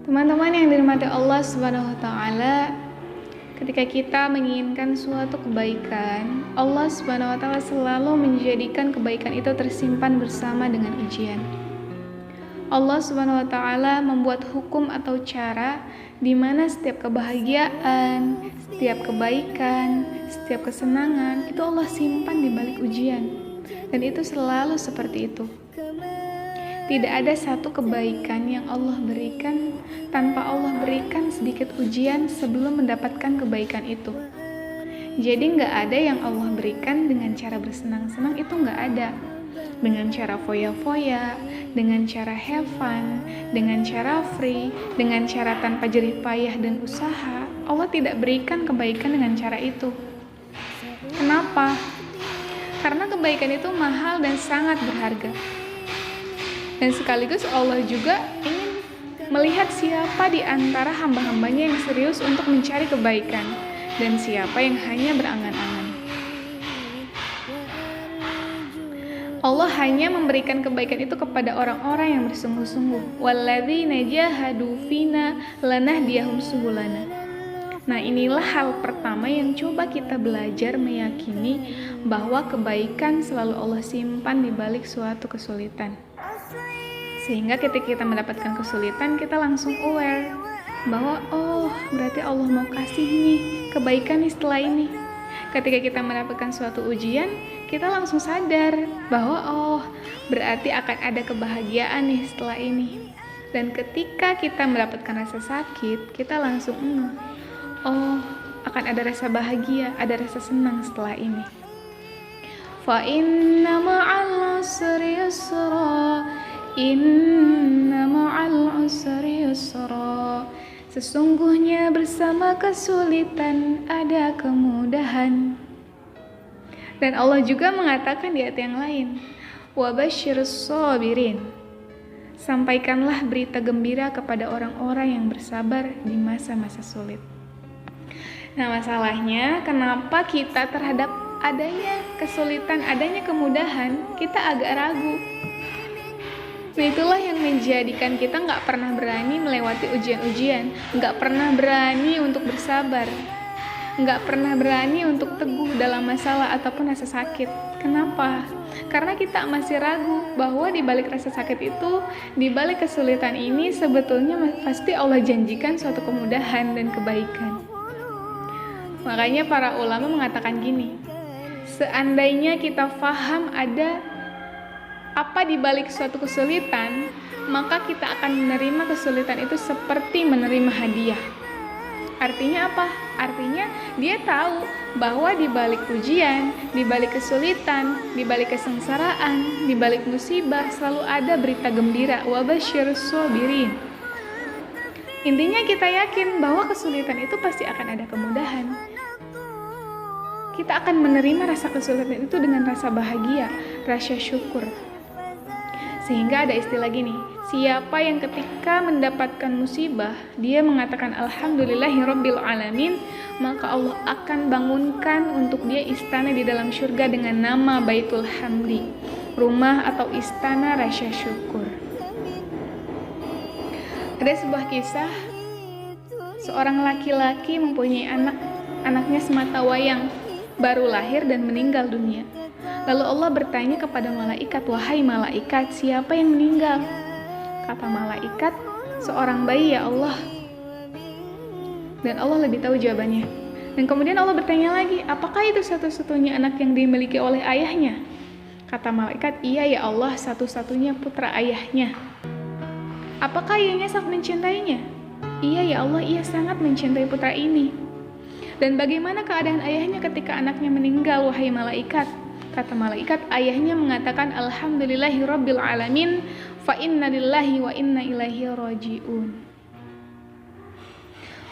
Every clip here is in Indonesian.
Teman-teman yang dirahmati Allah Subhanahu wa taala, ketika kita menginginkan suatu kebaikan, Allah Subhanahu wa taala selalu menjadikan kebaikan itu tersimpan bersama dengan ujian. Allah Subhanahu wa taala membuat hukum atau cara di mana setiap kebahagiaan, setiap kebaikan, setiap kesenangan itu Allah simpan di balik ujian. Dan itu selalu seperti itu. Tidak ada satu kebaikan yang Allah berikan tanpa Allah berikan sedikit ujian sebelum mendapatkan kebaikan itu. Jadi nggak ada yang Allah berikan dengan cara bersenang-senang, itu nggak ada. Dengan cara foya-foya, dengan cara have fun, dengan cara free, dengan cara tanpa jerih payah dan usaha, Allah tidak berikan kebaikan dengan cara itu. Kenapa? Karena kebaikan itu mahal dan sangat berharga. Dan sekaligus Allah juga ingin melihat siapa di antara hamba-hambanya yang serius untuk mencari kebaikan dan siapa yang hanya berangan-angan. Allah hanya memberikan kebaikan itu kepada orang-orang yang bersungguh-sungguh. Walladzina jahadu fina lanahdiyahum subulana. Nah, inilah hal pertama yang coba kita belajar meyakini bahwa kebaikan selalu Allah simpan di balik suatu kesulitan. Sehingga ketika kita mendapatkan kesulitan, kita langsung aware bahwa berarti Allah mau kasih nih kebaikan nih setelah ini. Ketika kita mendapatkan suatu ujian, kita langsung sadar bahwa berarti akan ada kebahagiaan nih setelah ini. Dan ketika kita mendapatkan rasa sakit, kita langsung akan ada rasa bahagia, ada rasa senang setelah ini. Fa inna ma'al usri yusra, inna ma'al usri yusra. Sesungguhnya bersama kesulitan ada kemudahan. Dan Allah juga mengatakan di ayat yang lain, wa basyirus sabirin. Sampaikanlah berita gembira kepada orang-orang yang bersabar di masa-masa sulit. Nah, masalahnya kenapa kita terhadap adanya kesulitan, adanya kemudahan, kita agak ragu. Nah, itulah yang menjadikan kita nggak pernah berani melewati ujian-ujian, nggak pernah berani untuk bersabar, nggak pernah berani untuk teguh dalam masalah ataupun rasa sakit. Kenapa? Karena kita masih ragu bahwa di balik rasa sakit itu, di balik kesulitan ini sebetulnya pasti Allah janjikan suatu kemudahan dan kebaikan. Makanya para ulama mengatakan gini, seandainya kita faham ada apa di balik suatu kesulitan, maka kita akan menerima kesulitan itu seperti menerima hadiah. Artinya apa? Artinya dia tahu bahwa di balik ujian, di balik kesulitan, di balik kesengsaraan, di balik musibah selalu ada berita gembira. Wa basyirus sabirin. Intinya kita yakin bahwa kesulitan itu pasti akan ada kemudahan. Kita akan menerima rasa kesulitan itu dengan rasa bahagia, rasa syukur. Sehingga ada istilah gini, siapa yang ketika mendapatkan musibah, dia mengatakan alhamdulillahirabbil alamin, maka Allah akan bangunkan untuk dia istana di dalam surga dengan nama Baitul Hamdi, rumah atau istana rasa syukur. Ada sebuah kisah, seorang laki-laki mempunyai anaknya semata wayang, baru lahir dan meninggal dunia. Lalu Allah bertanya kepada malaikat, wahai malaikat, siapa yang meninggal? Kata malaikat, seorang bayi ya Allah. Dan Allah lebih tahu jawabannya. Dan kemudian Allah bertanya lagi, apakah itu satu-satunya anak yang dimiliki oleh ayahnya? Kata malaikat, iya ya Allah, satu-satunya putra ayahnya. Apakah ayahnya sangat mencintainya? Iya ya Allah, ia sangat mencintai putra ini. Dan bagaimana keadaan ayahnya ketika anaknya meninggal, wahai malaikat? Kata malaikat, ayahnya mengatakan alhamdulillahirabbil alamin, fa inna lillahi wa inna ilaihi rajiun.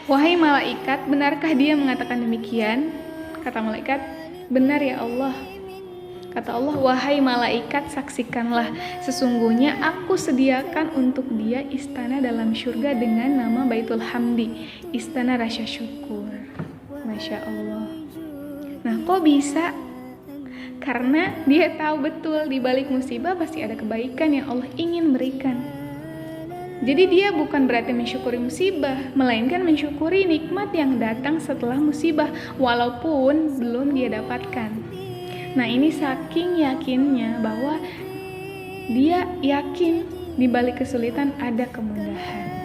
Wahai malaikat, benarkah dia mengatakan demikian? Kata malaikat, benar ya Allah. Kata Allah, wahai malaikat, saksikanlah, sesungguhnya aku sediakan untuk dia istana dalam surga dengan nama Baitul Hamdi, istana rasa syukur. Masya Allah. Nah, kok bisa? Karena dia tahu betul di balik musibah pasti ada kebaikan yang Allah ingin berikan. Jadi dia bukan berarti mensyukuri musibah, melainkan mensyukuri nikmat yang datang setelah musibah, walaupun belum dia dapatkan. Nah, ini saking yakinnya bahwa dia yakin di balik kesulitan ada kemudahan.